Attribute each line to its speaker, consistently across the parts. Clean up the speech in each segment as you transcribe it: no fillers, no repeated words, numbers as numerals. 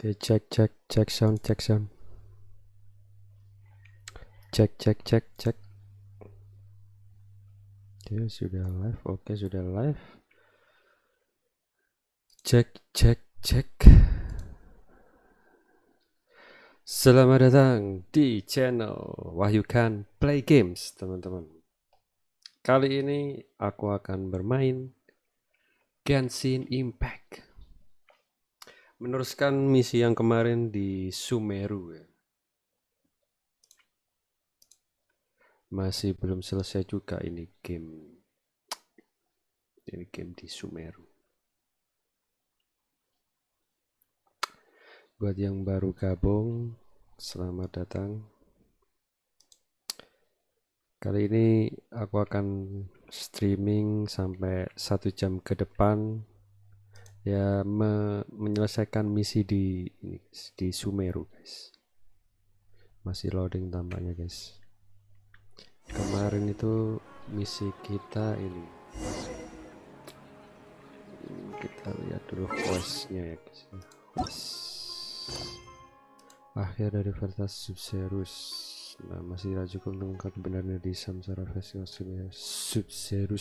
Speaker 1: Oke, cek sound, cek. Oke, sudah live. Cek. Selamat datang di channel Wahyukan Play Games, teman-teman. Kali ini aku akan bermain Genshin Impact. Meneruskan misi yang kemarin di Sumeru ya. Masih belum selesai juga ini game di Sumeru. Buat yang baru gabung, selamat datang. Kali ini aku akan streaming sampai 1 jam ke depan ya, menyelesaikan misi di Sumeru, guys. Masih loading tampaknya, guys. Kemarin itu misi kita ini, kita lihat dulu quest-nya ya, guys. Akhir dari Vertas Sumeru. Nah, masih cukup menemukan kebenaran di samsara festival Sumeru.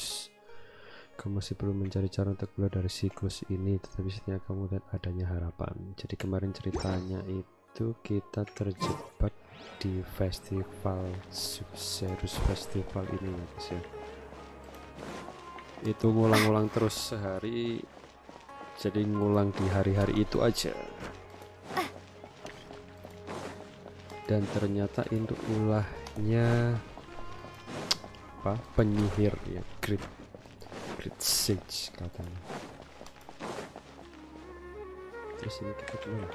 Speaker 1: Kamu masih perlu mencari cara untuk keluar dari siklus ini, tetapi setidaknya kamu lihat adanya harapan. Jadi kemarin ceritanya itu kita terjebak di festival Sumeru festival ini ya, guys ya. Itu ngulang-ngulang terus sehari, jadi ngulang di hari-hari itu aja. Dan ternyata induk ulahnya apa, penyihir ya, Great Sage katanya. Terus ini kita kemana?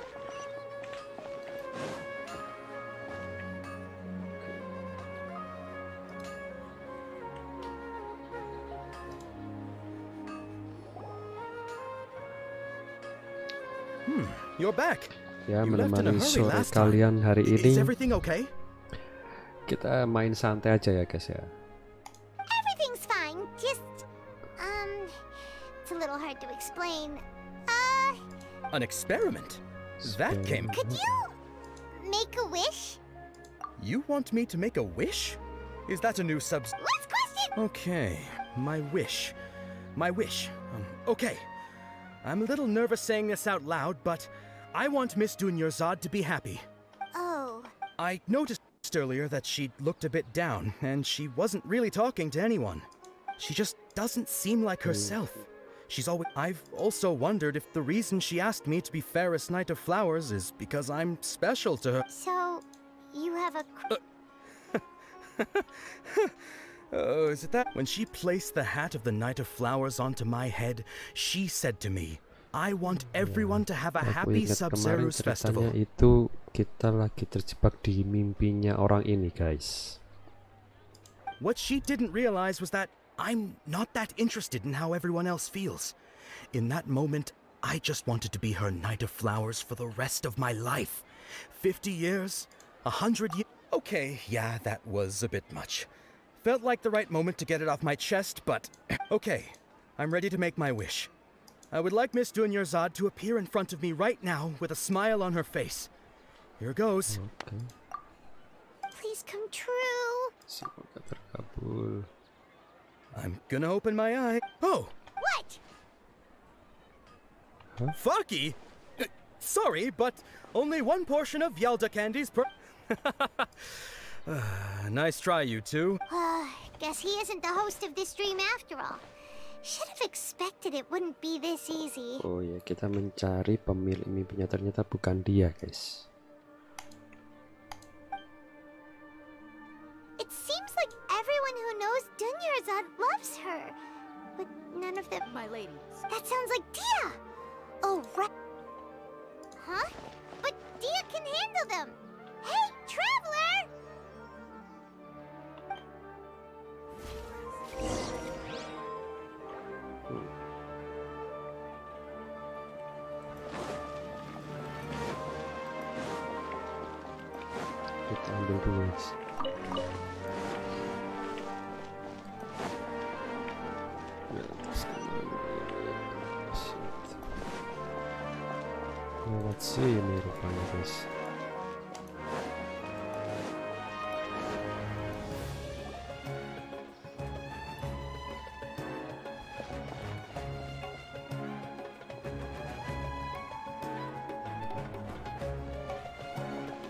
Speaker 2: You're back.
Speaker 1: Ya, menemani sore kalian hari ini. Kita main santai aja ya, guys ya.
Speaker 3: Everything's fine. Just it's a little hard to explain.
Speaker 2: An experiment? That came.
Speaker 3: Could you make a wish?
Speaker 2: You want me to make a wish? Is that a new
Speaker 3: Last question.
Speaker 2: Okay, my wish. Okay. I'm a little nervous saying this out loud, but I want Miss Dunyarzad to be happy.
Speaker 3: Oh.
Speaker 2: I noticed earlier that she looked a bit down, and she wasn't really talking to anyone. She just doesn't seem like herself. I've also wondered if the reason she asked me to be fairest Knight of Flowers is because I'm special to her.
Speaker 3: So, you have a...
Speaker 2: Oh, is it that? When she placed the hat of the Knight of Flowers onto my head, she said to me, I want everyone to have a happy Sub-Zero's festival.
Speaker 1: Itu kita lagi terjebak di mimpinya orang ini, guys.
Speaker 2: What she didn't realize was that I'm not that interested in how everyone else feels. In that moment, I just wanted to be her Knight of Flowers for the rest of my life. 50 years? 100 years? Okay, yeah, that was a bit much. Felt like the right moment to get it off my chest, but okay, I'm ready to make my wish. I would like Miss Dunyarzad to appear in front of me right now with a smile on her face. Here goes.
Speaker 1: Okay.
Speaker 3: Please come true.
Speaker 1: Semoga terkabul.
Speaker 2: I'm gonna open my eye. Oh!
Speaker 3: What?
Speaker 1: Huh?
Speaker 2: Fucky? Sorry, but only one portion of Yelda candies per... Nice try, you two.
Speaker 3: Guess he isn't the host of this stream after all. Should have expected it wouldn't be this easy.
Speaker 1: Oh ya, kita mencari pemilik mimpinya, ternyata bukan dia, guys.
Speaker 3: It seems like everyone who knows Dunyarzad loves her. But none of them...
Speaker 4: My ladies.
Speaker 3: That sounds like Dia! Oh, right. Huh? But Dia can handle them! Hey, Traveler!
Speaker 1: Kita ambil dulu, guys. lewat sini rupanya guys.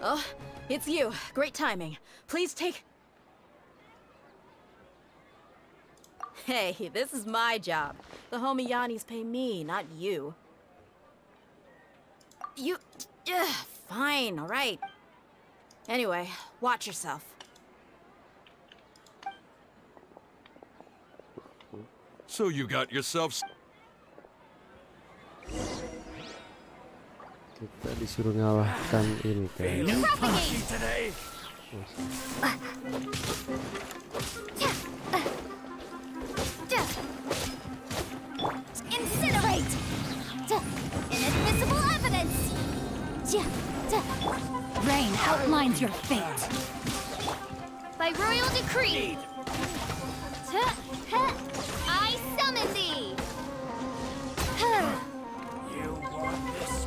Speaker 4: Oh, it's you. Great timing. Please take... Hey, this is my job. The homie Yannis pay me, not you. You... fine, alright. Anyway, watch yourself.
Speaker 5: So you got yourself...
Speaker 1: Kita disuruh ngalahkan ini guys.
Speaker 5: Feeling punchy today?
Speaker 3: Incinerate! Inadmissible evidence!
Speaker 6: Rain outlines your fate.
Speaker 3: By royal decree! I summon thee!
Speaker 5: You want this?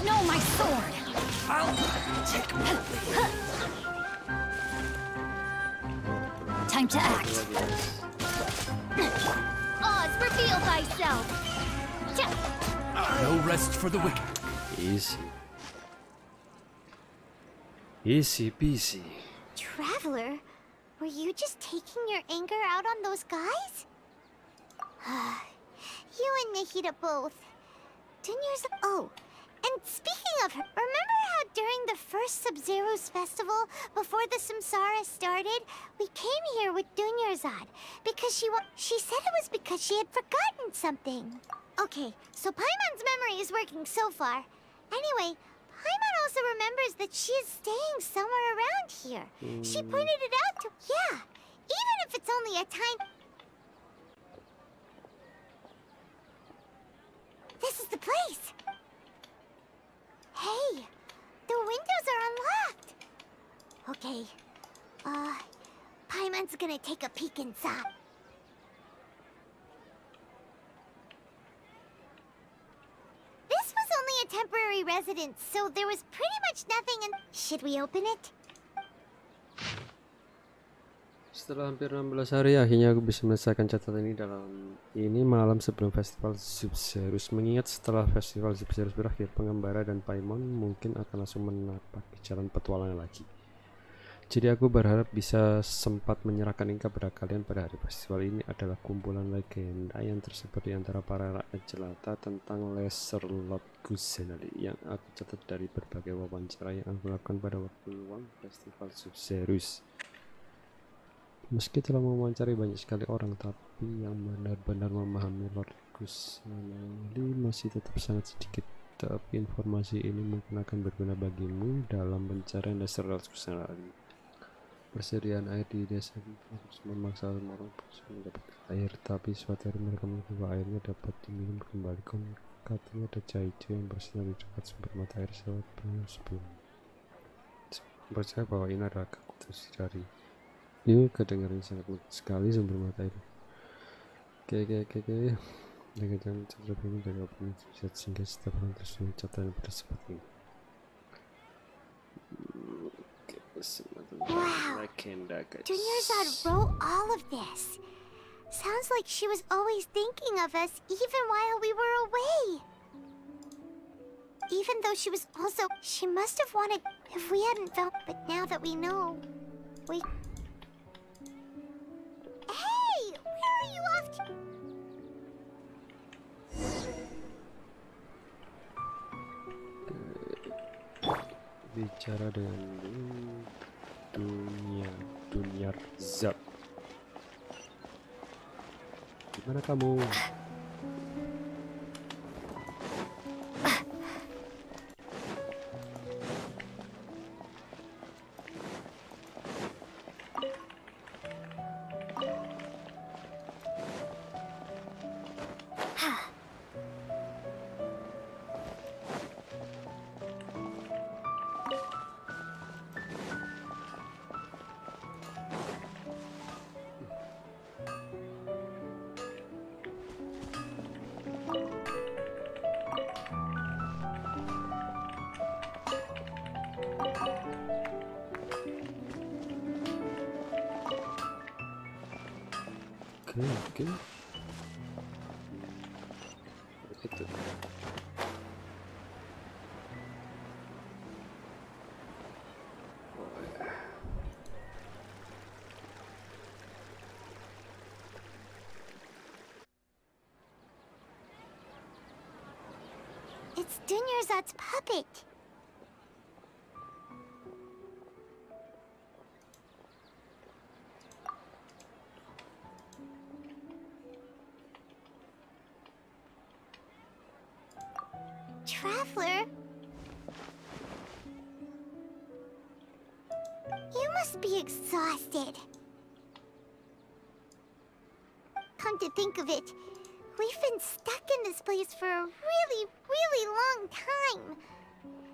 Speaker 6: No, my sword.
Speaker 5: I'll take my
Speaker 6: Time to act.
Speaker 3: Oz, reveal thyself!
Speaker 5: No rest for the wicked.
Speaker 1: Easy. Easy peasy.
Speaker 3: Traveler, were you just taking your anger out on those guys? You and Nahida both. Dunya's... Oh, and speaking of her, remember how during the first Sub-Zero's festival, before the Samsara started, we came here with Dunyarzad because she said it was because she had forgotten something. Okay, so Paimon's memory is working so far. Anyway, Paimon also remembers that she is staying somewhere around here. She pointed it out to... Yeah, even if it's only a tiny... This is the place! Hey, the windows are unlocked! Okay, Paimon's gonna take a peek inside. This was only a temporary residence, so there was pretty much nothing in... Should we open it?
Speaker 1: Setelah hampir 16 hari, akhirnya aku bisa menyelesaikan catatan ini malam sebelum festival Sumeru. Mengingat setelah festival Sumeru berakhir, pengembara dan Paimon mungkin akan langsung menapak jalan petualangan lagi. Jadi aku berharap bisa sempat menyerahkan Inka pada kalian pada hari festival. Ini adalah kumpulan legenda yang tersebar di antara para rakyat jelata tentang Lesser Lord Guzenali yang aku catat dari berbagai wawancara yang aku lakukan pada waktu luang festival Sumeru. Meski telah mewawancari banyak sekali orang, tapi yang benar-benar memahami Lord Guzenali masih tetap sangat sedikit. Tapi informasi ini mungkin akan berguna bagimu dalam pencarian Lesser Lord Guzenali. Persediaan air di desa harus memaksa orang untuk mendapat air, tapi suatu hari mereka menemukan bahwa airnya dapat diminum kembali. Katanya ada Jaijo yang bersinar di dekat sumber mata air sebelumnya. Percaya bahwa ini adalah kekuatan dari ini kedengaran sangat sekali sumber mata air. Oke. Dengan jangan cerita ini dari opini bisa sehingga setiap orang terus mencatatkan pada seperti ini.
Speaker 3: Wow, Dunyarzad wrote all of this. Sounds like she was always thinking of us even while we were away. Even though she was also... She must have wanted if we hadn't felt... But now that we know, we... Hey! Where are you off to?
Speaker 1: Bicara dengan Dunyarzad. Gimana kamu? Oke. Itu.
Speaker 3: It's Dunyarzad's puppet. Traveler? You must be exhausted. Come to think of it, we've been stuck in this place for a really, really long time.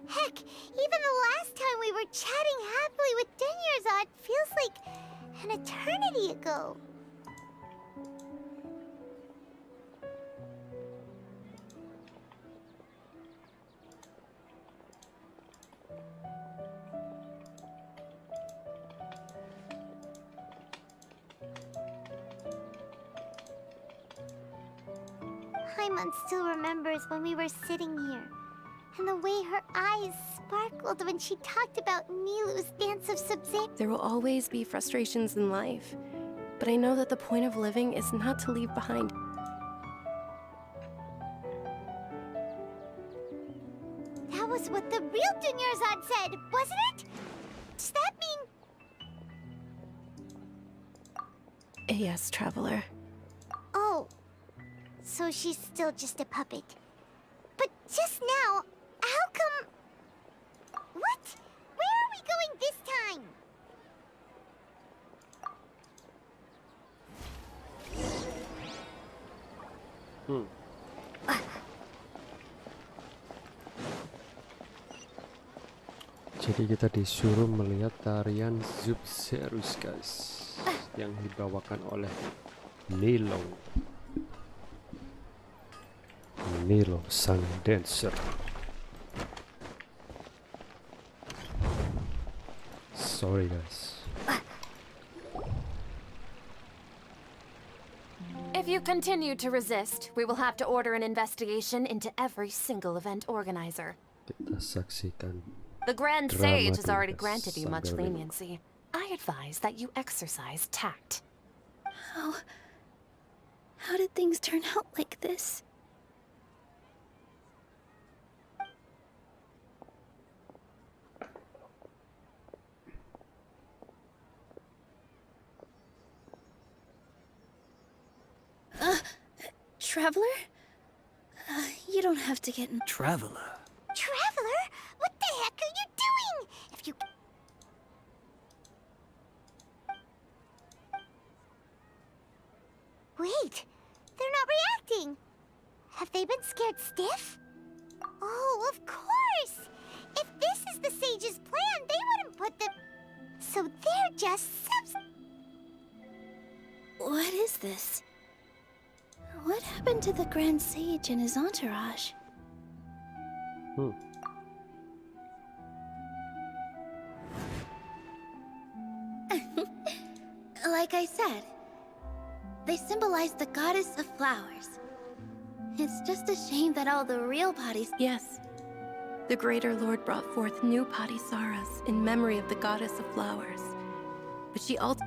Speaker 3: Heck, even the last time we were chatting happily with Dunyarzad feels like an eternity ago. Paimon still remembers when we were sitting here, and the way her eyes sparkled when she talked about Nilu's dance of Sub-Zero.
Speaker 7: There will always be frustrations in life, but I know that the point of living is not to leave behind.
Speaker 3: That was what the real Dunyarzad said, wasn't it? Does that mean...
Speaker 7: Yes, Traveler.
Speaker 3: Oh, so she's still just a puppet. But just now, how come... What? Where are we going this time?
Speaker 1: Jadi kita disuruh melihat tarian Subserus, guys, yang dibawakan oleh Nilo sang dancer. Sorry guys.
Speaker 8: If you continue to resist, we will have to order an investigation into every single event organizer.
Speaker 1: Kita saksikan
Speaker 8: The Grand
Speaker 1: drama
Speaker 8: Sage has
Speaker 1: di
Speaker 8: already granted you much
Speaker 1: sambil
Speaker 8: leniency. I advise that you exercise tact.
Speaker 6: How did things turn out like this? Traveler? You don't have to get in.
Speaker 5: Traveler.
Speaker 3: Traveler? What the heck are you doing? If you... Wait, they're not reacting. Have they been scared stiff? Oh, of course! If this is the sage's plan, they wouldn't put the... So they're just
Speaker 6: What is this? What happened to the Grand Sage and his entourage? Like I said, they symbolize the goddess of flowers. It's just a shame that all the real bodies...
Speaker 7: Yes. The Greater Lord brought forth new Patisaras in memory of the goddess of flowers. But she also...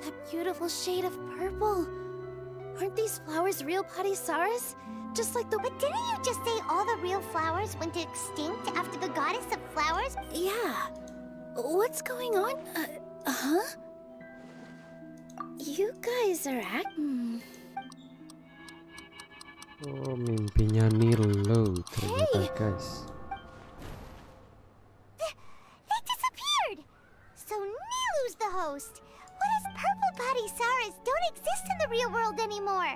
Speaker 6: That beautiful shade of purple. Aren't these flowers real Patisaras? Just like the...
Speaker 3: But didn't you just say all the real flowers went extinct after the goddess of flowers?
Speaker 6: Yeah. What's going on? Huh? You guys are acting...
Speaker 1: Oh, mimpinya Nilo ternyata, guys.
Speaker 3: They disappeared! So Nilu's the host. What if purple Patisaras don't exist in the real world anymore?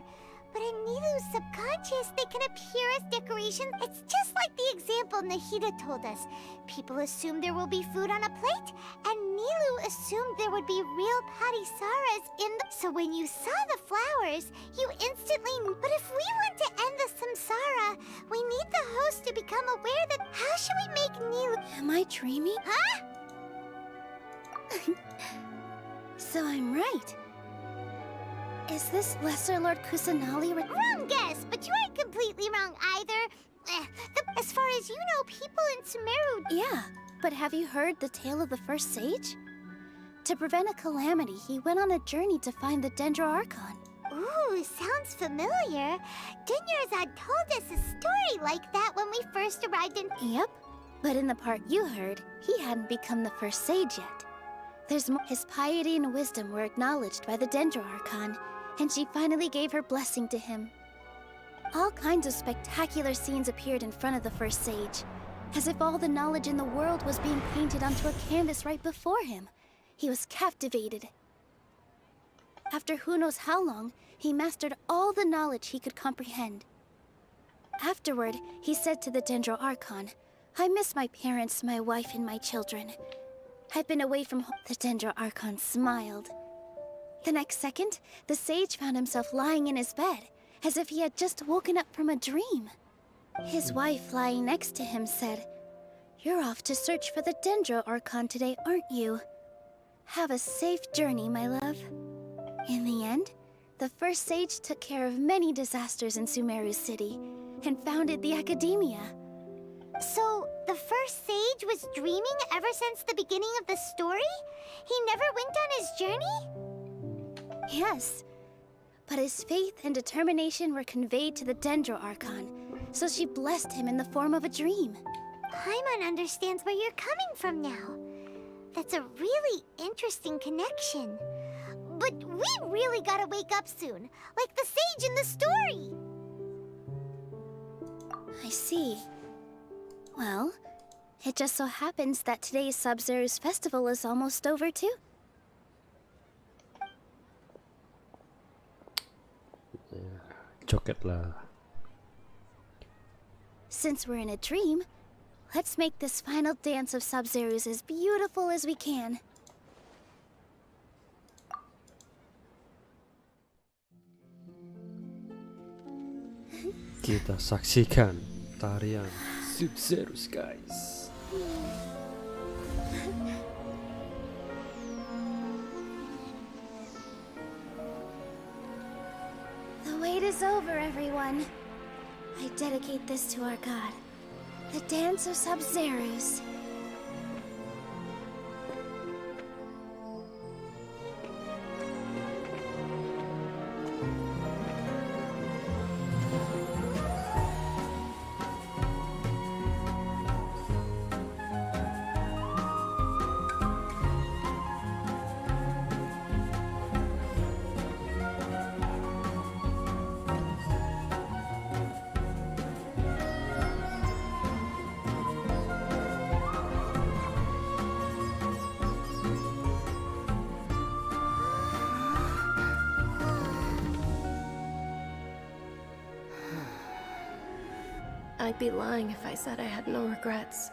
Speaker 3: But in Nilu's subconscious, they can appear as decorations. It's just like the example Nahida told us. People assume there will be food on a plate, and Nilu assumed there would be real patisaras in the... So when you saw the flowers, you instantly... But if we want to end the samsara, we need the host to become aware that... How should we make Nilu...
Speaker 6: Am I dreaming?
Speaker 3: Huh?
Speaker 6: So I'm right. Is this Lesser Lord Kusanali?
Speaker 3: Wrong guess, but you aren't completely wrong either. As far as you know, people in Sumeru...
Speaker 6: Yeah, but have you heard the tale of the first sage? To prevent a calamity, he went on a journey to find the Dendro Archon.
Speaker 3: Ooh, sounds familiar. Dinyarzad told us a story like that when we first arrived in...
Speaker 6: Yep, but in the part you heard, he hadn't become the first sage yet. His piety and wisdom were acknowledged by the Dendro Archon, and she finally gave her blessing to him. All kinds of spectacular scenes appeared in front of the first sage, as if all the knowledge in the world was being painted onto a canvas right before him. He was captivated. After who knows how long, he mastered all the knowledge he could comprehend. Afterward, he said to the Dendro Archon, "I miss my parents, my wife, and my children. I've been away from home." The Dendro Archon smiled. The next second, the sage found himself lying in his bed, as if he had just woken up from a dream. His wife, lying next to him, said, "You're off to search for the Dendro Archon today, aren't you? Have a safe journey, my love." In the end, the first sage took care of many disasters in Sumeru City, and founded the Academia.
Speaker 3: So, the first sage was dreaming ever since the beginning of the story? He never went on his journey?
Speaker 6: Yes, but his faith and determination were conveyed to the Dendro Archon, so she blessed him in the form of a dream.
Speaker 3: Paimon understands where you're coming from now. That's a really interesting connection. But we really gotta wake up soon, like the sage in the story.
Speaker 6: I see. Well, it just so happens that today's Sub-Zero's festival is almost over too.
Speaker 1: Joget lah.
Speaker 6: Since we're in a dream, let's make this final dance of Sub-Zero's as beautiful as we can.
Speaker 1: Kita saksikan tarian Sub-Zero, guys.
Speaker 6: The wait is over, everyone. I dedicate this to our god, the dance of Sub-Zero's.
Speaker 7: I'd be lying if I said I had no regrets.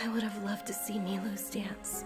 Speaker 7: I would have loved to see Nilu's dance.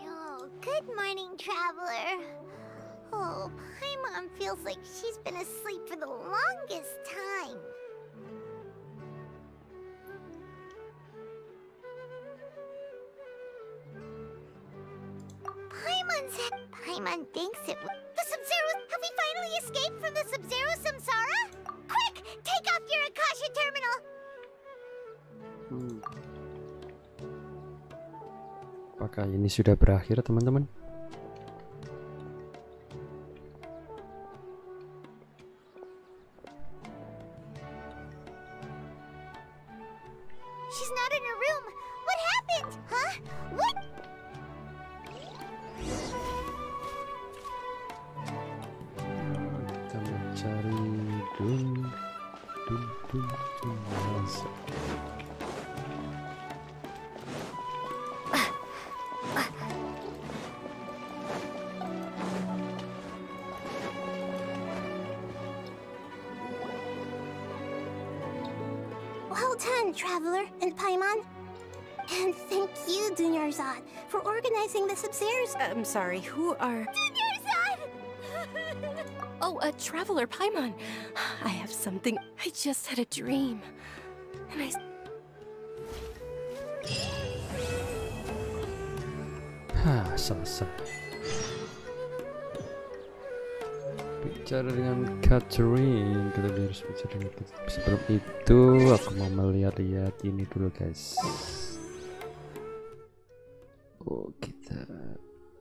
Speaker 3: Oh, good morning, traveler. Oh, Oh, Paimon feels like she's been asleep for the longest time. Paimon thinks it was the Sub-Zero. Have we finally escaped from the Sub-Zero Samsara? Quick, take off your Akasha terminal.
Speaker 1: Apakah ini sudah berakhir, teman-teman?
Speaker 3: She's not in her room. What happened? Huh? What?
Speaker 1: Kita mencari dun.
Speaker 3: Well done, Traveler and Paimon. And thank you, Dunyarzad, for organizing the Sub-Zeros.
Speaker 7: I'm sorry, who are...
Speaker 3: Dunyarzad!
Speaker 7: Oh, a Traveler, Paimon. I have something. I just had a dream. And I...
Speaker 1: Selesai. Bicara dengan Catherine, kita harus bicara dengan Catherine. Sebelum itu aku mau melihat-lihat ini dulu, guys. Oh, kita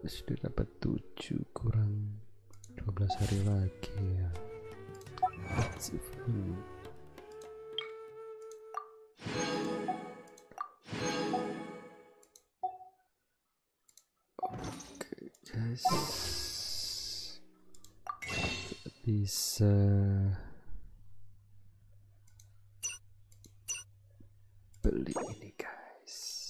Speaker 1: sudah dapat 7 kurang 12 hari lagi ya. Oke, guys. Bisa beli ini, guys.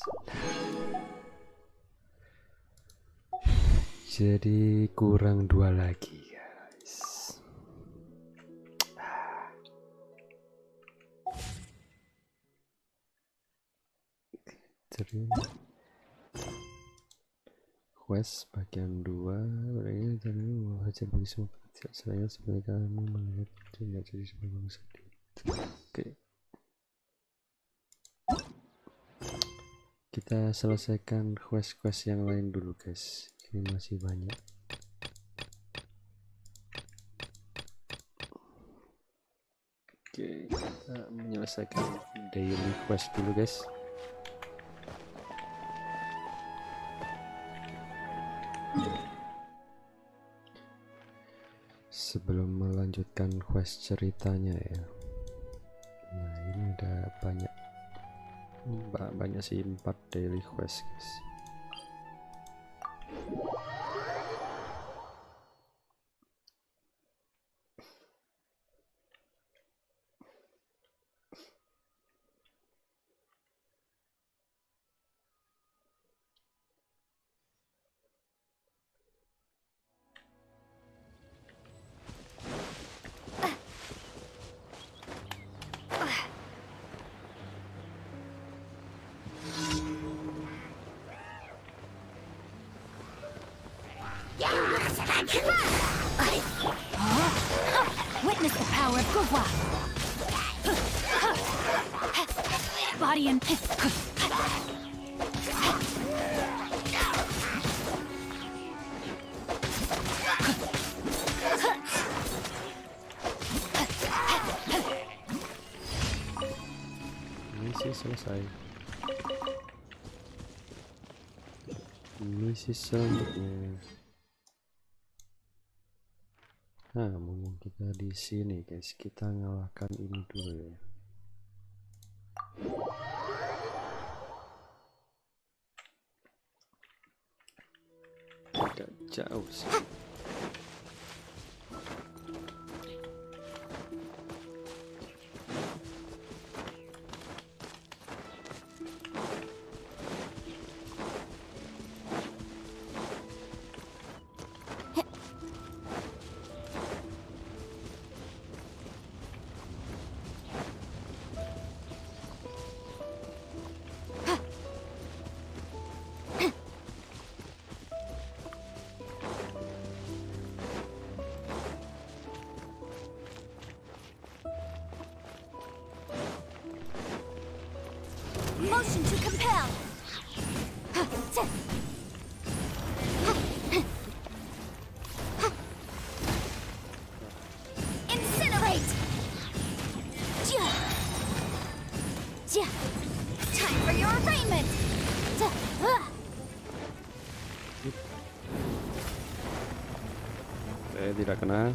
Speaker 1: Jadi kurang 2 lagi, guys. Terima quest bagian 2 ini tadi hasil bagi semua tidak saya seperti kamu melihat tidak jadi sebuah bangsa. Oke, kita selesaikan quest-quest yang lain dulu, guys. Ini masih banyak. Oke, kita menyelesaikan daily quest dulu, guys. Sebelum melanjutkan quest ceritanya ya. Nah, ini udah banyak sih, 4 daily quest, guys.
Speaker 9: Witness the power of Gugwa. Body and
Speaker 1: Misi selesai. Misi selanjutnya. Nah, mumpung kita di sini, guys, kita ngalahkan ini dulu ya. Tidak jauh sih.
Speaker 9: for arraignment!
Speaker 1: Tidak kena.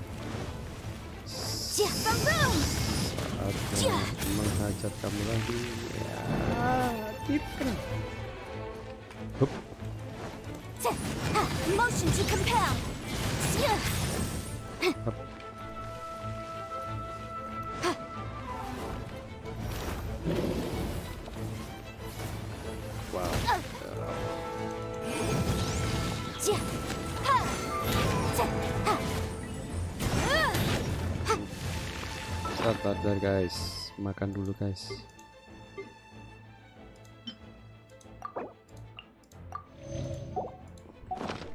Speaker 9: Boom!
Speaker 1: Saatnya menghajat kamu lagi. Ya, tidak kena. Hup.
Speaker 9: Motion to compel!
Speaker 1: Hup. Wow. Sabar guys, makan dulu guys.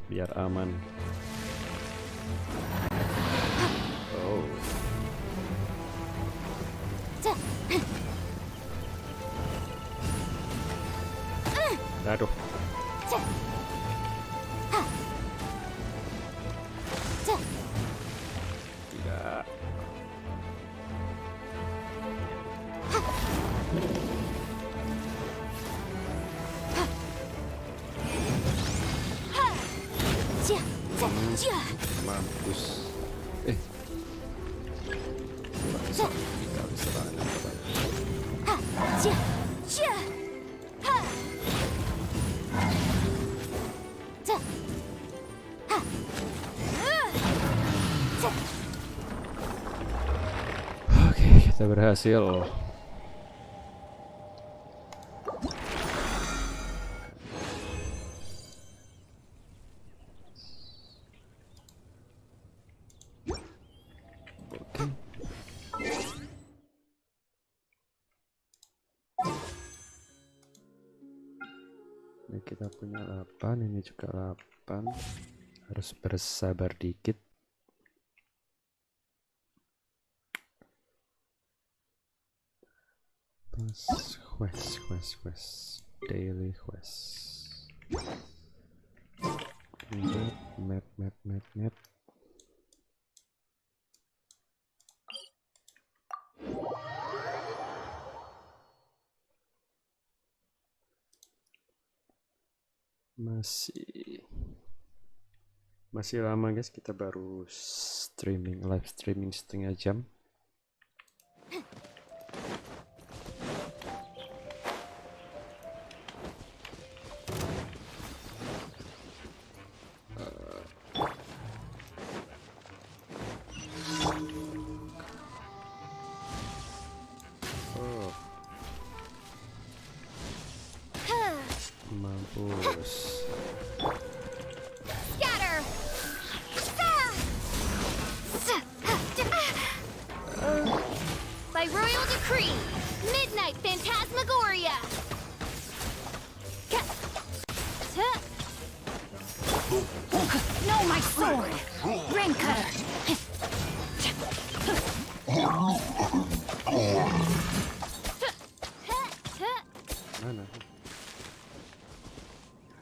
Speaker 1: Biar aman. Oh. Aduh. Tidak. Mampus. Kali serangan. Oke, kita berhasil. Ini kita punya 8, ini juga 8. Harus bersabar dikit. Quest. Daily quest. Map. Masih lama guys, kita baru live streaming setengah jam. Mampus.
Speaker 9: By royal decree, midnight phantasmagoria! No, my sword! Ring cutter!
Speaker 1: Mana?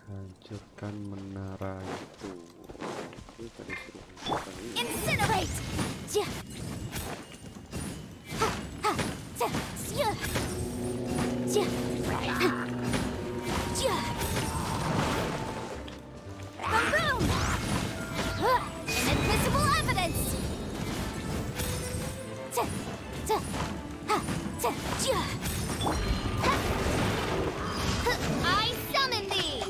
Speaker 1: Hancurkan menara itu. Tadi suruh hancurkan ini.
Speaker 9: Incinerate! Boom! Inadmissible evidence! I summon thee!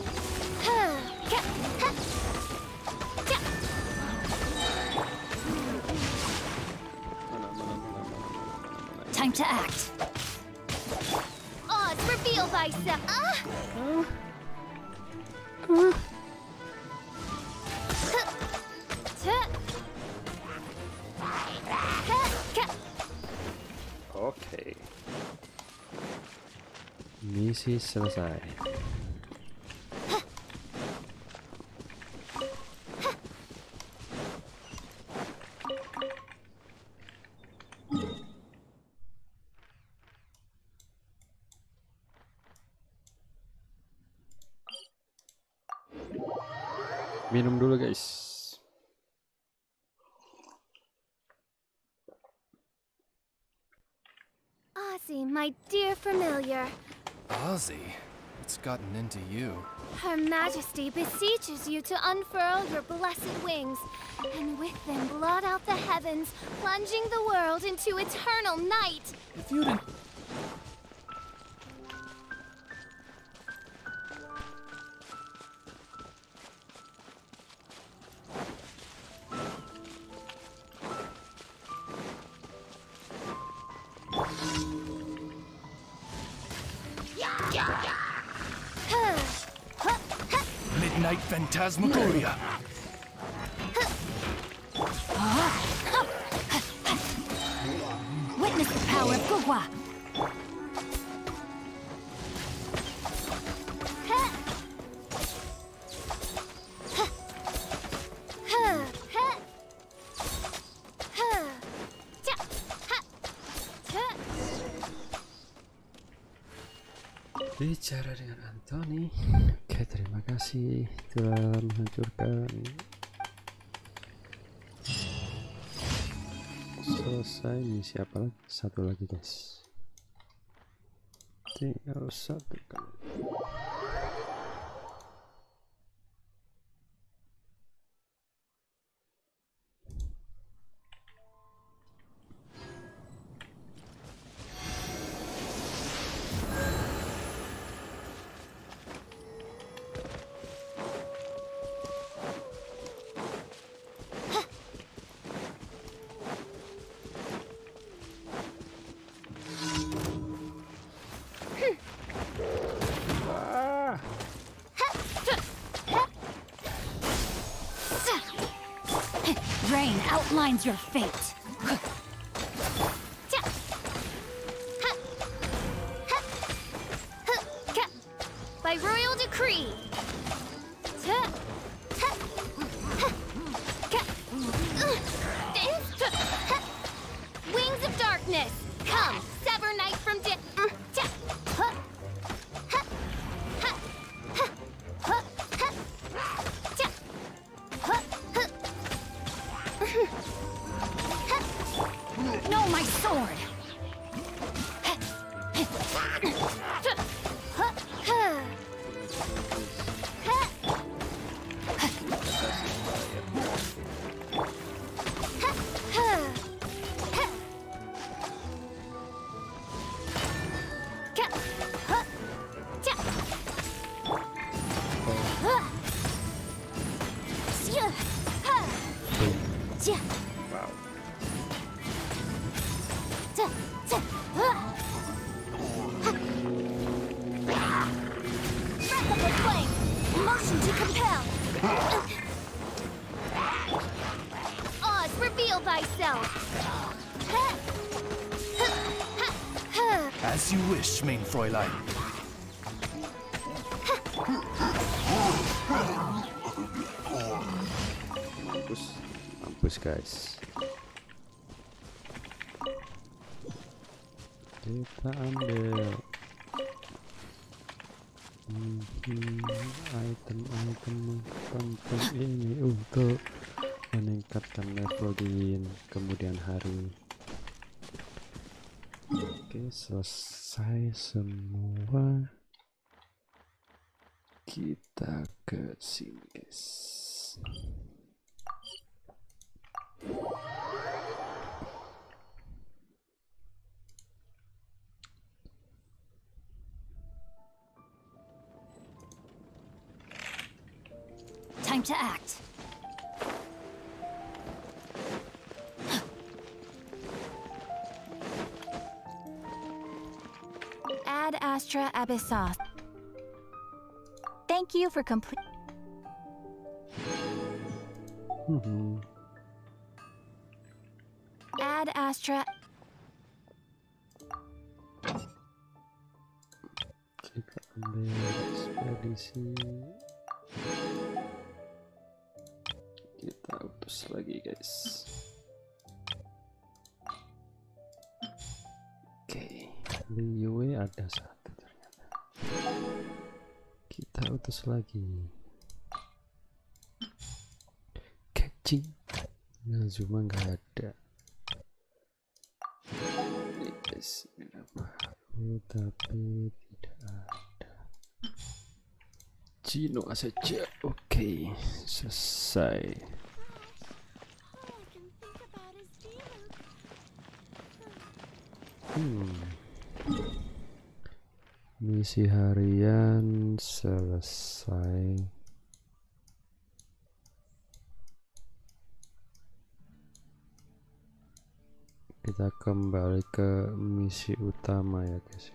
Speaker 9: Time to act. Odds reveal thyself.
Speaker 1: Oke. Misi selesai. Minum dulu guys.
Speaker 6: Ozzy, my dear familiar.
Speaker 5: Ozzy?
Speaker 10: What's gotten into you?
Speaker 9: Her Majesty beseeches you to unfurl your blessed wings, and with them blot out the heavens, plunging the world into eternal night.
Speaker 10: If you didn't...
Speaker 5: Midnight Phantasmagoria.
Speaker 9: Witness the power of Gugwa.
Speaker 1: Bicara dengan Anthony. Oke, terima kasih telah menghancurkan. Selesai misi apa lagi? Satu lagi guys, tinggal satu kan.
Speaker 9: Rain outlines your fate. By royal decree. Wings of darkness, come, sever night from No, my sword! Motion to compel. Oz, reveal thyself.
Speaker 5: As you wish, main Fräulein.
Speaker 1: Mampus guys. Kita ambil item-item penting ini untuk meningkatkan level di kemudian hari. Oke, selesai semua. Kita ke sini guys.
Speaker 9: Time to act.
Speaker 8: Ad Astra Abyssos. Thank you for complete. Ad Astra.
Speaker 1: Kita ambil ekspedisi. Kita utus lagi guys. Oke, Liue ada satu ternyata. Kita utus lagi. Catching. Nazuma nggak ada. Ini guys, ini baru tapi tidak ada. Cino saja. Oke, selesai. Misi harian selesai. Kita kembali ke misi utama ya guys.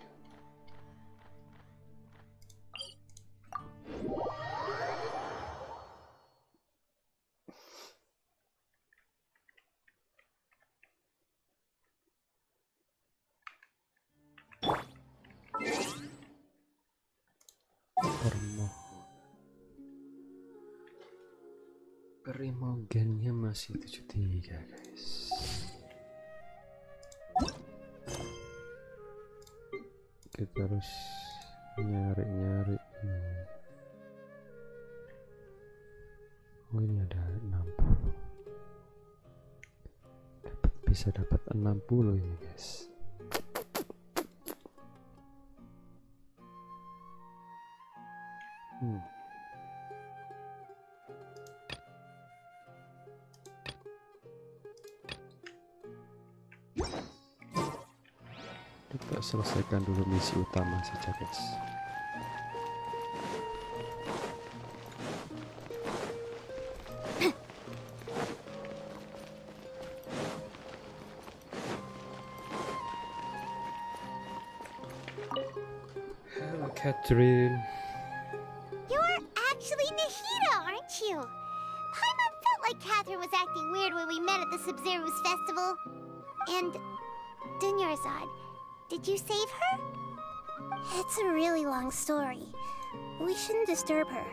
Speaker 1: Permogennya masih 73 guys. Kita harus nyari-nyari. Oh ini ada 60. Bisa dapat 60 ini guys. Kita selesaikan dulu misi utama saja guys. Hello Catherine.
Speaker 3: You're actually Nahida, aren't you? Paimon felt like Catherine was acting weird when we met at the Sub-Zero's festival. And Dunyarzad, did you save her?
Speaker 6: It's a really long story. We shouldn't disturb her.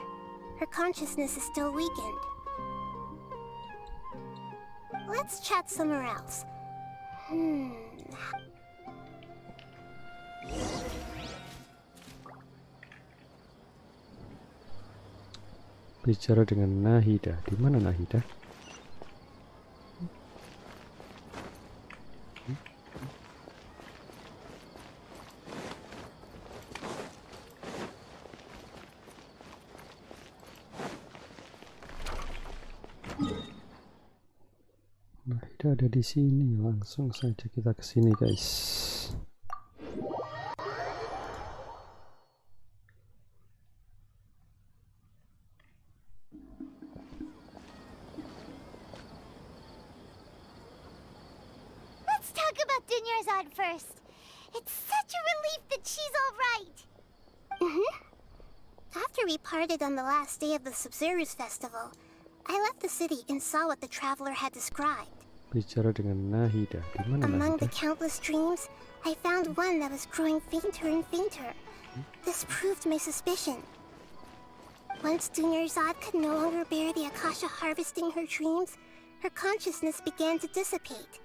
Speaker 6: Her consciousness is still weakened. Let's chat somewhere else.
Speaker 1: Bicara dengan Nahida. Di mana Nahida? Nahida ada di sini. Langsung saja kita ke sini, guys.
Speaker 3: Let's talk about Dunyarzad first. It's such a relief that she's all right.
Speaker 6: After we parted on the last day of the Sub-Zero's festival, I left the city and saw what the traveler had described.
Speaker 1: Bicara dengan Nahida. Di mana
Speaker 6: Among
Speaker 1: Nahida?
Speaker 6: the countless dreams, I found one that was growing fainter and fainter. This proved my suspicion. Once Dunyarzad could no longer bear the Akasha harvesting her dreams, her consciousness began to dissipate.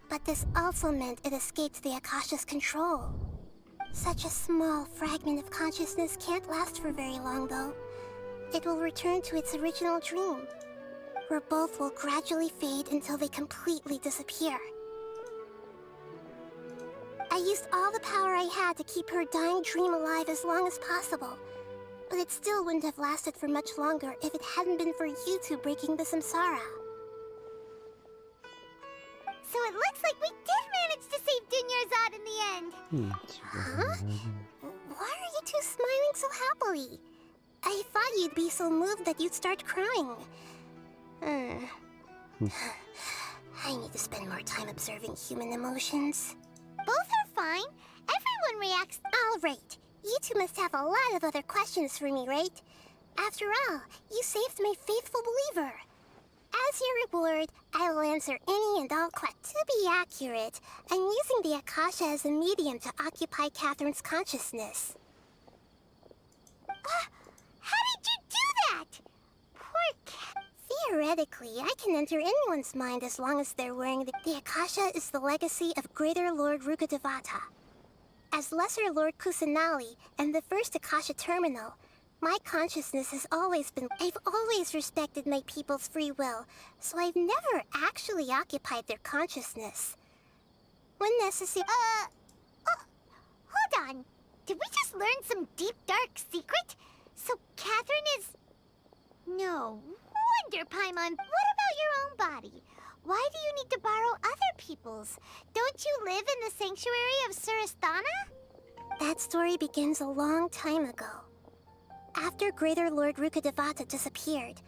Speaker 6: But this also meant it escaped the Akasha's control. Such a small fragment of consciousness can't last for very long, though. It will return to its original dream, where both will gradually fade until they completely disappear. I used all the power I had to keep her dying dream alive as long as possible, but it still wouldn't have lasted for much longer if it hadn't been for you two breaking the samsara.
Speaker 3: So it looks like we did manage to save Dunyarzad in the end.
Speaker 6: Why are you two smiling so happily? I thought you'd be so moved that you'd start crying. I need to spend more time observing human emotions.
Speaker 3: Both are fine. Everyone reacts.
Speaker 6: All right. You two must have a lot of other questions for me, right? After all, you saved my faithful believer. As your reward, I will answer any and all questions. To be accurate, I'm using the Akasha as a medium to occupy Catherine's consciousness.
Speaker 3: How did you do that? Poor cat.
Speaker 6: Theoretically, I can enter anyone's mind as long as they're wearing the Akasha is the legacy of Greater Lord Rukadevata. As Lesser Lord Kusanali and the first Akasha Terminal, my consciousness has always been... I've always respected my people's free will, so I've never actually occupied their consciousness. When necessary...
Speaker 3: Hold on. Did we just learn some deep, dark secret? So Catherine No wonder, Paimon. What about your own body? Why do you need to borrow other people's? Don't you live in the sanctuary of Surasthana?
Speaker 6: That story begins a long time ago. After Greater Lord Rukkhadevata disappeared,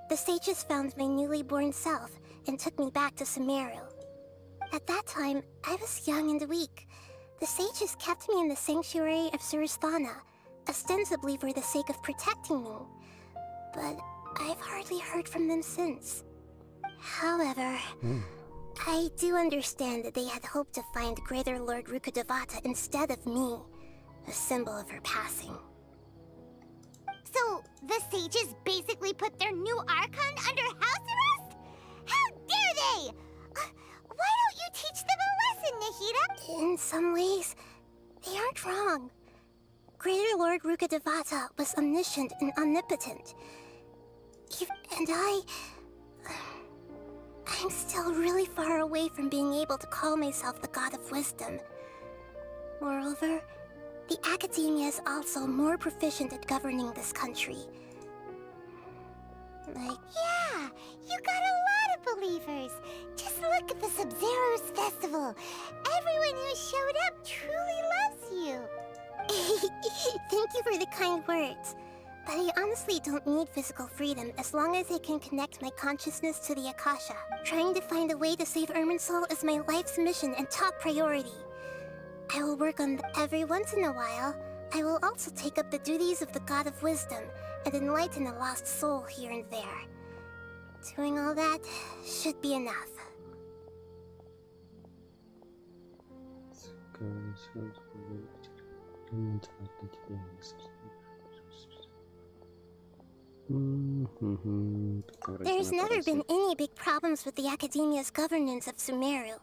Speaker 6: the sages found my newly born self and took me back to Sumeru. At that time, I was young and weak. The sages kept me in the sanctuary of Surasthana, ostensibly for the sake of protecting me. But I've hardly heard from them since. However, I do understand that they had hoped to find Greater Lord Rukkhadevata instead of me, a symbol of her passing.
Speaker 3: So, the sages basically put their new Archon under house arrest? How dare they! Why don't you teach them a lesson, Nahida?
Speaker 6: In some ways, they aren't wrong. Greater Lord Rukkhadevata was omniscient and omnipotent. And I'm still really far away from being able to call myself the God of Wisdom. Moreover, the Academia is also more proficient at governing this country.
Speaker 3: Yeah, you got a lot of believers. Just look at the Sub-Zero's festival. Everyone who showed up truly loves you.
Speaker 6: Thank you for the kind words. But I honestly don't need physical freedom as long as I can connect my consciousness to the Akasha. Trying to find a way to save Irminsul is my life's mission and top priority. I will work on every once in a while. I will also take up the duties of the God of Wisdom and enlighten a lost soul here and there. Doing all that should be enough. There's never been any big problems with the Academia's governance of Sumeru.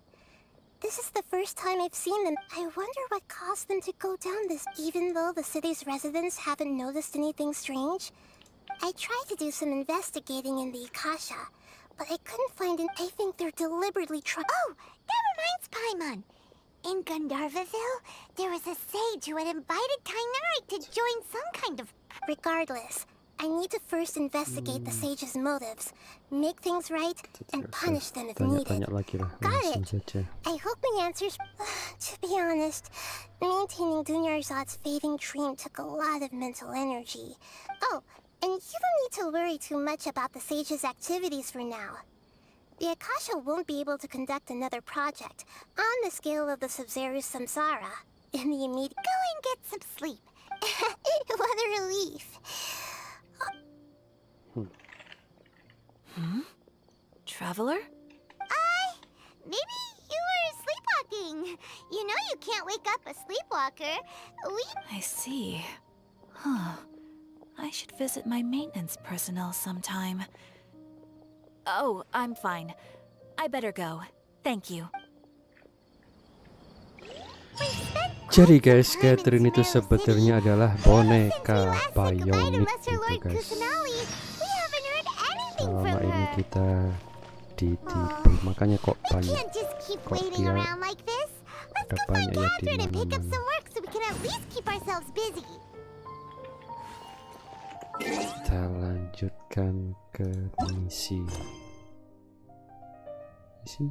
Speaker 6: This is the first time I've seen them. I wonder what caused them to go down this, even though the city's residents haven't noticed anything strange. I tried to do some investigating in the Akasha, but I couldn't find it. I think they're deliberately trying.
Speaker 3: Oh, that reminds Paimon. In Gandharvaville, there was a sage who had invited Tainari to join some kind of...
Speaker 6: Regardless, I need to first investigate the sage's motives, make things right, and punish them if needed. Got it! I hope my answers... To be honest, maintaining Dunyarzad's fading dream took a lot of mental energy. Oh, and you don't need to worry too much about the sage's activities for now. The Akasha won't be able to conduct another project on the scale of the Sub-Zero's Samsara in the immediate...
Speaker 3: Go and get some sleep. What a relief.
Speaker 8: Traveler?
Speaker 3: Maybe you were sleepwalking. You know you can't wake up a sleepwalker.
Speaker 8: I see. Huh. I should visit my maintenance personnel sometime. Oh, I'm fine. I better go. Thank you.
Speaker 1: Jadi guys, Catherine itu sebetulnya adalah boneka bionik gitu guys. Selama ini kita ditipu, makanya kok banyak, kok dia ada banyak ya di mana-mana. Kita lanjutkan ke misi.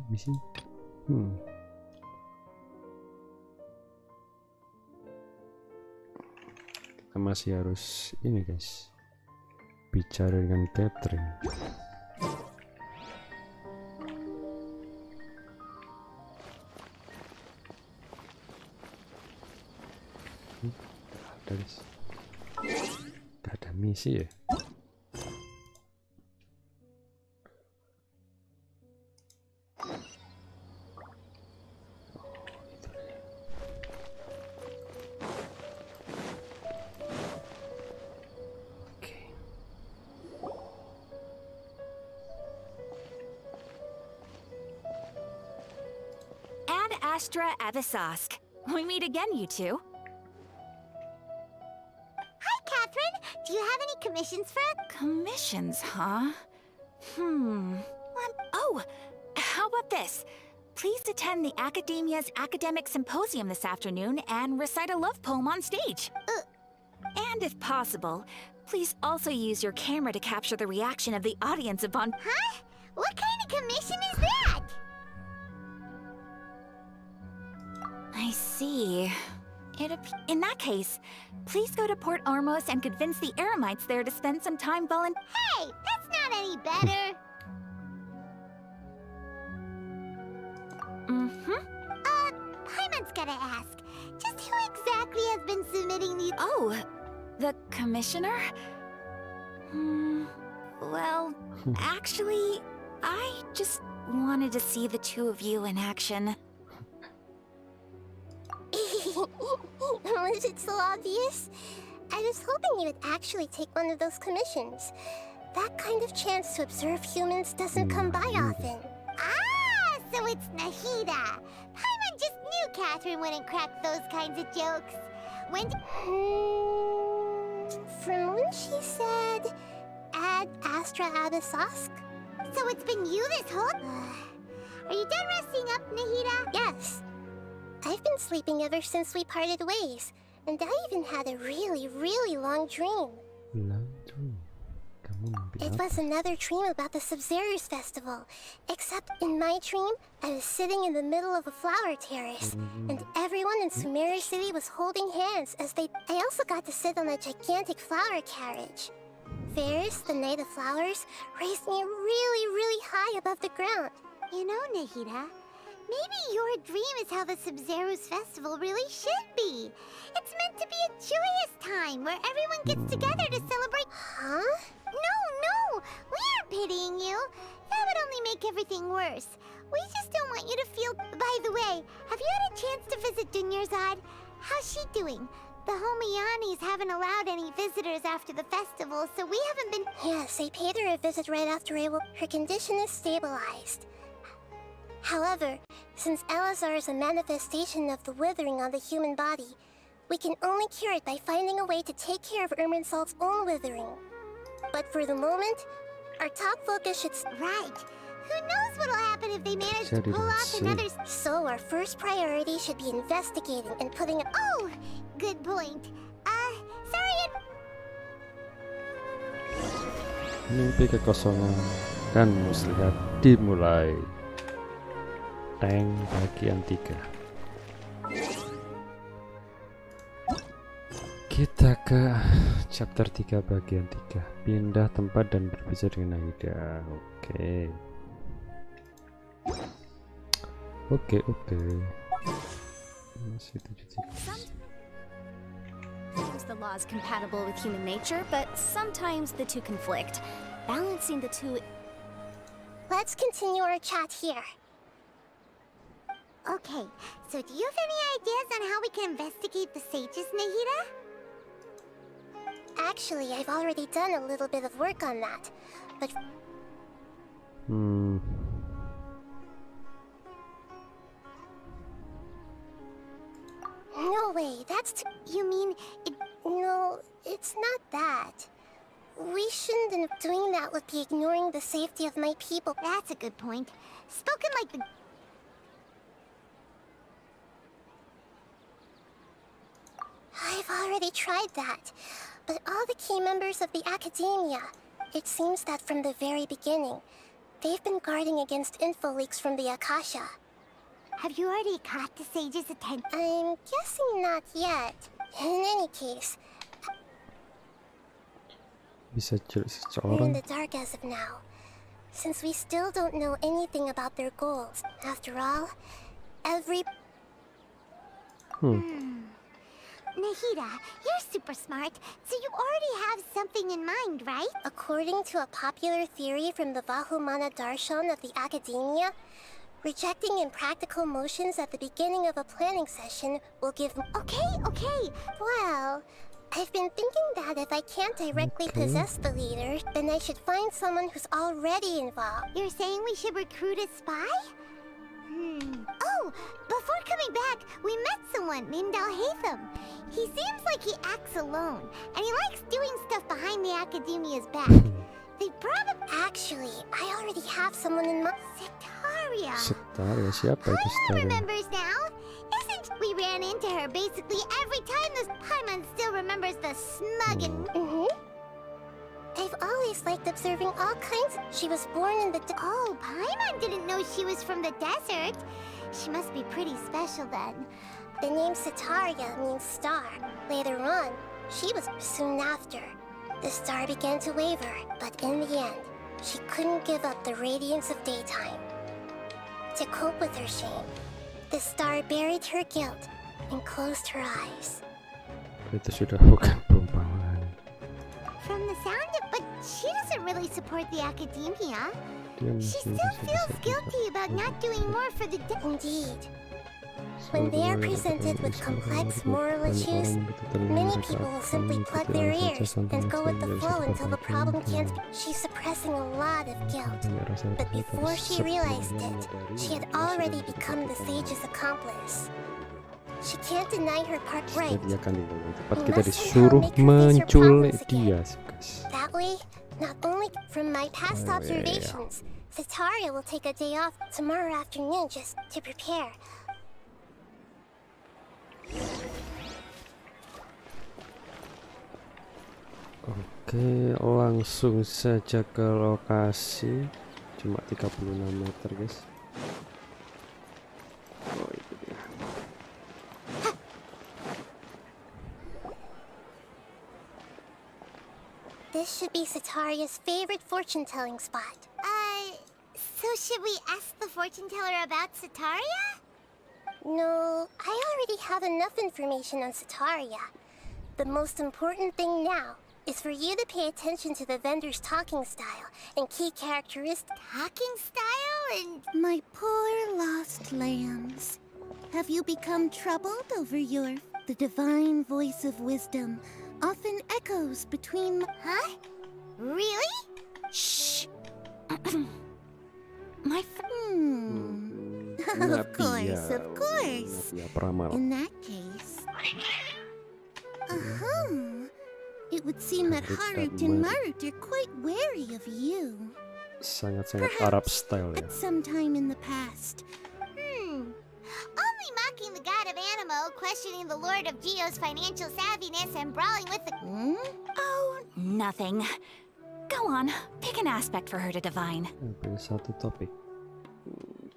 Speaker 1: Misi. Kita masih harus ini guys, bicara dengan Catherine. Gak ada misi ya.
Speaker 8: Astra Avisask. We meet again, you two.
Speaker 3: Hi, Catherine. Do you have any commissions for us?
Speaker 8: Commissions, huh? Oh, how about this? Please attend the Academia's Academic Symposium this afternoon and recite a love poem on stage. And if possible, please also use your camera to capture the reaction of the audience upon...
Speaker 3: Huh? What kind of commission is that?
Speaker 8: I see. In that case, please go to Port Ormos and convince the Eremites there to spend some time
Speaker 3: Hey, that's not any better. Paimon's gotta ask. Just who exactly has been submitting these?
Speaker 8: Oh, the commissioner? Well, actually, I just wanted to see the two of you in action.
Speaker 3: Was it so obvious? I was hoping you would actually take one of those commissions. That kind of chance to observe humans doesn't come by often. Ah, so it's Nahida. Paimon just knew Catherine wouldn't crack those kinds of jokes. From when she said, Ad Astra Abyssosque? So it's been you this whole... Are you done resting up, Nahida? Yes. I've been sleeping ever since we parted ways, and I even had a really, really long dream. It was another dream about the Sub-Zero's festival, except in my dream, I was sitting in the middle of a flower terrace, and everyone in Sumeru City was holding hands as they... I also got to sit on a gigantic flower carriage. Ferris, the Knight of Flowers, raised me really, really high above the ground. You know, Nahida, maybe your dream is how the Sub-Zero's festival really should be. It's meant to be a joyous time where everyone gets together to celebrate... Huh? No! We aren't pitying you. That would only make everything worse. We just don't want you to feel... By the way, have you had a chance to visit Dunyarzad? How's she doing? The Homiyanis haven't allowed any visitors after the festival, so we haven't been... Yes, I paid her a visit right after her condition is stabilized. However, since Elazar is a manifestation of the withering on the human body, we can only cure it by finding a way to take care of Irminsol's own withering. But for the moment, our top focus should... Right. Who knows what'll happen if they manage to pull off another... So our first priority should be investigating and putting... Oh! Good point. Sorry...
Speaker 1: Mimpi kekosongan dan muslihat dimulai. Tank bagian 3. Kita ke chapter 3 bagian 3. Pindah tempat dan berbicara dengan Aida. Oke. Masih 7
Speaker 9: Sometimes the law is compatible with human nature, but sometimes the two conflict. Balancing the two...
Speaker 3: Let's continue our chat here. Okay, so do you have any ideas on how we can investigate the sages, Nahida? Actually, I've already done a little bit of work on that, but... No way, that's You mean, No, it's not that. We shouldn't end up doing that would be ignoring the safety of my people. That's a good point. Spoken like the... I've already tried that, but all the key members of the Academia, it seems that from the very beginning, they've been guarding against info leaks from the Akasha. Have you already caught the sage's attention? I'm guessing not yet. In any case, we're in the dark as of now, since we still don't know anything about their goals. After all, Nahida, you're super smart, so you already have something in mind, right? According to a popular theory from the Vahumana Darshan of the Academia, rejecting impractical motions at the beginning of a planning session will give... Okay. Well, I've been thinking that if I can't directly possess the leader, then I should find someone who's already involved. You're saying we should recruit a spy? Oh, before coming back, we met someone named Al-Haytham. He seems like he acts alone, and he likes doing stuff behind the Academia's back. They probably... Actually, I already have someone in mind. Setaria.
Speaker 1: Siapa itu Setaria?
Speaker 3: Remembers now. Isn't... We ran into her basically every time this Paimon still remembers the smug and...
Speaker 6: I've always liked observing all kinds. She was born in the...
Speaker 3: Oh, Paimon didn't know she was from the desert. She must be pretty special then.
Speaker 6: The name Setaria means star. Later on, she was soon after. The star began to waver, but in the end, she couldn't give up the radiance of daytime. To cope with her shame, the star buried her guilt and closed her eyes.
Speaker 1: Itu sudah bukan perumpamaan.
Speaker 3: From the sound of... But she doesn't really support the academia.
Speaker 1: Dia
Speaker 3: She
Speaker 1: masih
Speaker 3: still
Speaker 1: bisa
Speaker 3: feels guilty about not doing more for the...
Speaker 6: Indeed. When they are presented with complex moral issues, many people will simply plug their ears and go with the flow until the problem can't be. She's suppressing a lot of guilt. But before she realized it, she had already become the sage's accomplice. She can't deny her part right.
Speaker 1: Dia kan tinggal di tempat
Speaker 6: We
Speaker 1: kita
Speaker 6: must
Speaker 1: disuruh
Speaker 6: somehow make her face her
Speaker 1: menculik
Speaker 6: problems
Speaker 1: dia,
Speaker 6: again.
Speaker 1: guys.
Speaker 6: That way, not only from my past
Speaker 1: Oh, yeah.
Speaker 6: observations, Setaria will take a day off tomorrow afternoon just to prepare.
Speaker 1: Oke, langsung saja ke lokasi. Cuma 36 meter, guys. Oh, itu dia.
Speaker 6: This should be Setaria's favorite fortune-telling spot.
Speaker 3: So should we ask the fortune teller about Setaria?
Speaker 6: No, I already have enough information on Setaria. The most important thing now is for you to pay attention to the vendor's talking style and key characteristics.
Speaker 3: Talking style and...
Speaker 6: My poor lost lambs. Have you become troubled over the divine voice of wisdom often echoes between...
Speaker 3: Huh? Really?
Speaker 8: Shh!
Speaker 6: My Of course, of course. In that case... It would seem that Harut and Marut are quite wary of you.
Speaker 1: Sangat-sangat Arab style ya.
Speaker 6: At some time in the past.
Speaker 3: Only mocking the god of Animo, questioning the lord of Geo's financial savviness, and brawling with the...
Speaker 8: Oh, nothing. Go on, pick an aspect for her to divine.
Speaker 1: Pilih satu topik.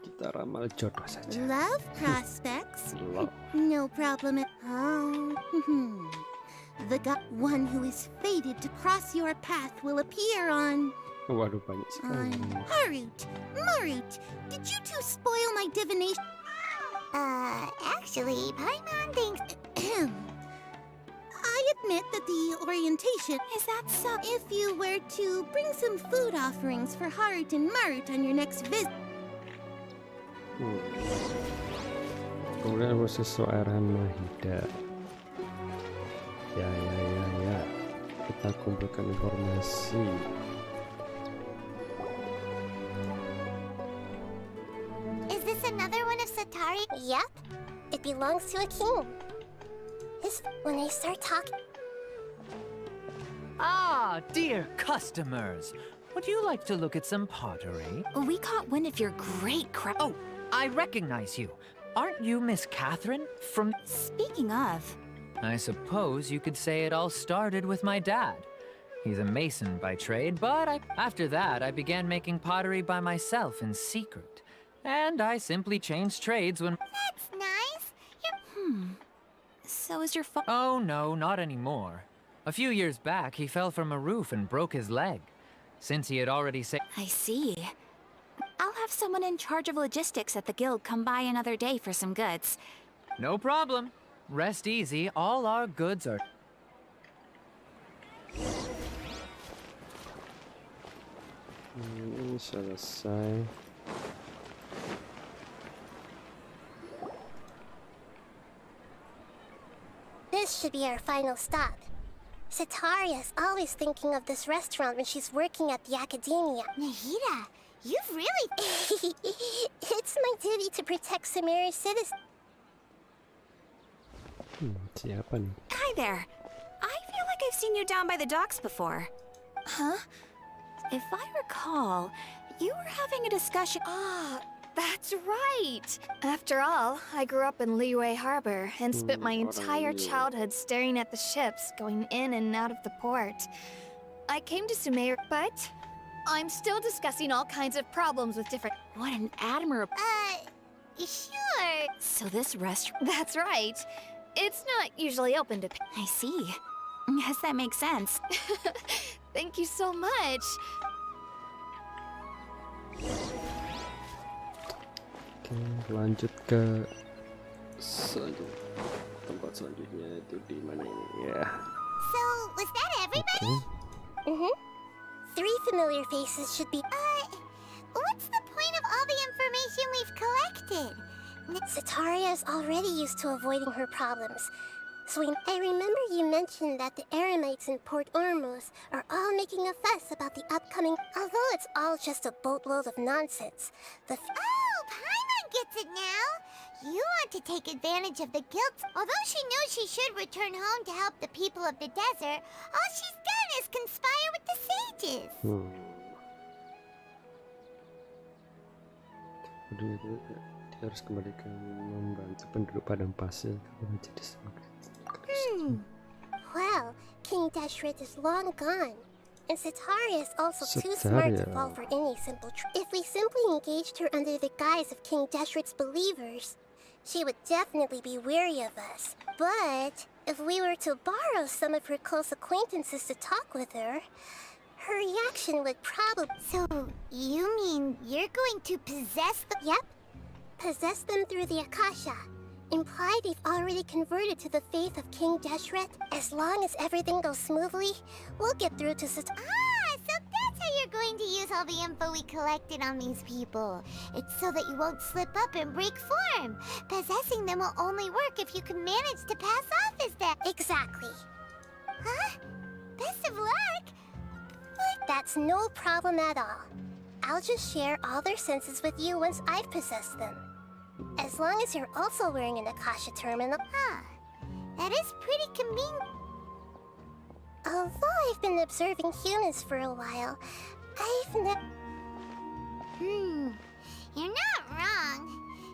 Speaker 1: Kita ramal jodoh saja.
Speaker 6: Love prospects?
Speaker 1: Love.
Speaker 6: No problem at all. The one who is fated to cross your path will appear on...
Speaker 1: Waduh, banyak sekali.
Speaker 6: Harut, Marut, did you two spoil my divination?
Speaker 3: Actually, Paimon thinks...
Speaker 6: I admit that the orientation...
Speaker 8: Is that so?
Speaker 6: If you were to bring some food offerings for Harut and Marut on your next visit...
Speaker 1: Kemudian khusus arahan Mahida. Ya. Kita kumpulkan informasi.
Speaker 3: Is this another one of Setaria?
Speaker 6: Yep. It belongs to a king. When I start talking...
Speaker 11: Ah, dear customers. Would you like to look at some pottery?
Speaker 8: We caught wind of your great
Speaker 11: Oh, I recognize you. Aren't you Miss Catherine from...
Speaker 8: Speaking of...
Speaker 11: I suppose you could say it all started with my dad. He's a mason by trade, but after that I began making pottery by myself in secret. And I simply changed trades when...
Speaker 3: That's nice.
Speaker 8: So is your
Speaker 11: Oh no, not anymore. A few years back, he fell from a roof and broke his leg. Since he had already said...
Speaker 8: I see. I'll have someone in charge of logistics at the guild come by another day for some goods.
Speaker 11: No problem. Rest easy, all our goods are...
Speaker 1: Selesai.
Speaker 6: This should be our final stop. Setaria is always thinking of this restaurant when she's working at the academia.
Speaker 3: Nahida, you've really...
Speaker 6: It's my duty to protect Sumeru's citizens.
Speaker 1: Siapa nih?
Speaker 8: Hi there. I feel like I've seen you down by the docks before. Huh? If I recall, you were having a discussion...
Speaker 9: That's right! After all, I grew up in Liyue Harbor and spent my entire childhood staring at the ships going in and out of the port. I came to Sumeru, but I'm still discussing all kinds of problems with different...
Speaker 8: What an admirable...
Speaker 3: Sure.
Speaker 8: So this restaurant...
Speaker 9: That's right. It's not usually open to...
Speaker 8: I see. Yes, that makes sense.
Speaker 9: Thank you so much.
Speaker 1: Oke, lanjut ke tempat selanjutnya itu di mana ini ya.
Speaker 3: So, was that everybody?
Speaker 1: Oke.
Speaker 3: 3 familiar faces should be... what's the point of all the information we've collected? Setaria is already used to avoiding her problems. So I remember you mentioned that the Eremites in Port Ormuz are all making a fuss about the upcoming... Although it's all just a boatload of nonsense. Paimon gets it now! You want to take advantage of the guilt. Although she knows she should return home to help the people of the desert, all she's done is conspire with the sages.
Speaker 1: Dia harus kembali ke membantu penduduk padang pasir jadi
Speaker 3: Well, King Deshret is long gone. And Setaria is also too smart to fall for any simple trick. If we simply engaged her under the guise of King Deshret's believers, she would definitely be weary of us. But if we were to borrow some of her close acquaintances to talk with her, her reaction would probably... So, you mean you're going to possess them? Yep. Possess them through the Akasha. Imply they've already converted to the faith of King Deshret. As long as everything goes smoothly, we'll get through to so that's how you're going to use all the info we collected on these people. It's so that you won't slip up and break form. Possessing them will only work if you can manage to pass off as that. Exactly. Huh? Best of luck. That's no problem at all. I'll just share all their senses with you once I've possessed them. As long as you're also wearing an Akasha terminal. That is pretty convenient. Although I've been observing humans for a while, I've never... You're not wrong.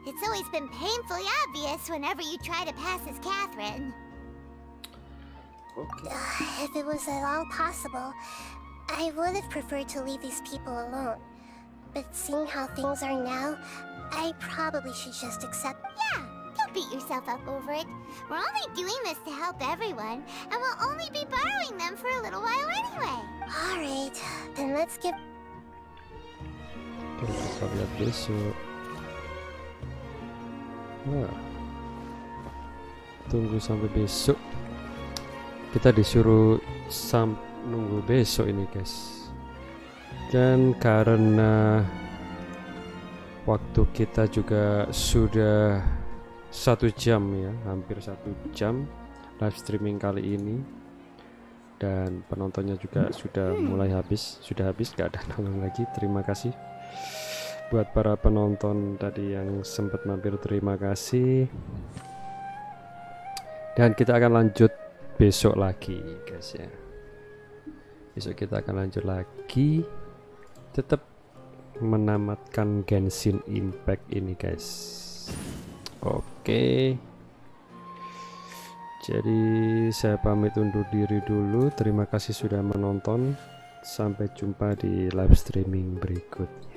Speaker 3: It's always been painfully obvious whenever you try to pass as Catherine. If it was at all possible, I would have preferred to leave these people alone. But seeing how things are now, I probably should just accept... Yeah, don't beat yourself up over it. We're only doing this to help everyone, and we'll only be borrowing them for a little while anyway. Alright, then let's get...
Speaker 1: Kita lihat besok. Tunggu sampai besok. Kita disuruh nunggu besok ini guys. Dan karena waktu kita juga sudah 1 jam ya, hampir 1 jam live streaming kali ini, dan penontonnya juga sudah mulai habis, gak ada nonton lagi. Terima kasih buat para penonton tadi yang sempat mampir, terima kasih. Dan kita akan lanjut besok lagi guys ya. Besok kita akan lanjut lagi, tetap menamatkan Genshin Impact ini guys. Oke. Jadi saya pamit undur diri dulu. Terima kasih sudah menonton. Sampai jumpa di live streaming berikutnya.